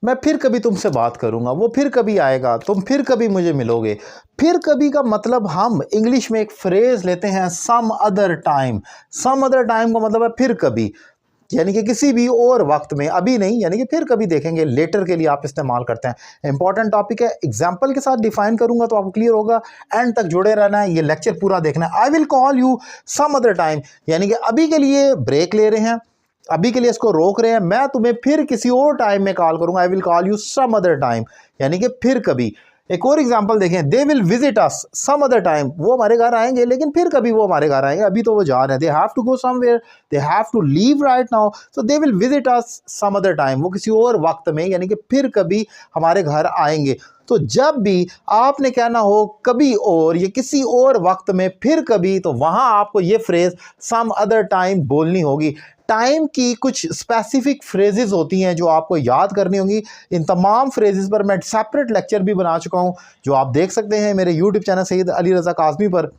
मैं फिर कभी तुमसे बात करूंगा, वो फिर कभी आएगा, तुम फिर कभी मुझे मिलोगे। फिर कभी का मतलब हम इंग्लिश में एक फ्रेज लेते हैं some other time. Some other time का मतलब है फिर कभी, यानी कि किसी भी और वक्त में, अभी नहीं, यानी कि फिर कभी देखेंगे, लेटर के लिए आप इस्तेमाल करते हैं। इंपॉर्टेंट टॉपिक है, एग्जाम्पल के साथ डिफाइन करूंगा तो आपको क्लियर होगा। एंड तक जुड़े रहना है, ये लेक्चर पूरा देखना है। I will call you some other time, यानी कि अभी के लिए ब्रेक ले रहे हैं, अभी के लिए इसको रोक रहे हैं, मैं तुम्हें फिर किसी और टाइम में कॉल करूंगा। I will call you some other time, यानी कि फिर कभी। एक और एग्जांपल देखें, they will visit us some other time, वो हमारे घर आएंगे लेकिन फिर कभी वो हमारे घर आएंगे, अभी तो वो जा रहे हैं। They have to go somewhere, they have to leave right now, so they will visit us some other time, वो किसी और वक्त में, यानी कि फिर कभी हमारे घर आएंगे। तो जब भी आपने कहना हो कभी और, ये किसी और वक्त में, फिर कभी, तो वहां आपको ये फ्रेज सम अदर टाइम बोलनी होगी। टाइम की कुछ स्पेसिफिक फ्रेजेस होती हैं जो आपको याद करनी होंगी। इन तमाम फ्रेजेस पर मैं सेपरेट लेक्चर भी बना चुका हूं, जो आप देख सकते हैं मेरे यूट्यूब चैनल सैयद अली रज़ा काज़मी पर।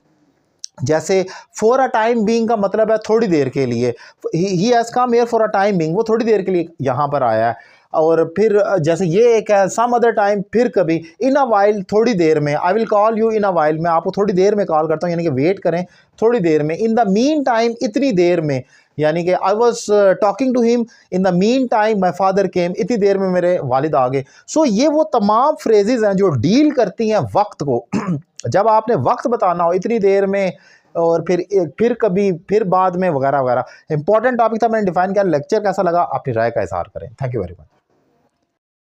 जैसे फॉर अ टाइम बीइंग का मतलब है थोड़ी देर के लिए, he has come here for a time being, वो थोड़ी देर के लिए यहाँ पर आया है। और फिर जैसे ये एक है सम अदर टाइम, फिर कभी, इन अ वाइल, थोड़ी देर में। आई will call you in a while, मैं आपको थोड़ी देर में कॉल करता हूँ, यानी कि वेट करें थोड़ी देर में। इन द मीन टाइम, इतनी देर में, यानी कि I was talking to him in the meantime my father came, इतनी देर में मेरे वालिद आ गए। सो ये वो तमाम फ्रेजेस हैं जो डील करती हैं वक्त को। जब आपने वक्त बताना हो, इतनी देर में, और फिर कभी, फिर बाद में, वगैरह वगैरह। इंपॉर्टेंट टॉपिक था, मैंने डिफाइन किया। लेक्चर कैसा लगा, अपनी राय का इजहार करें। Thank you very much.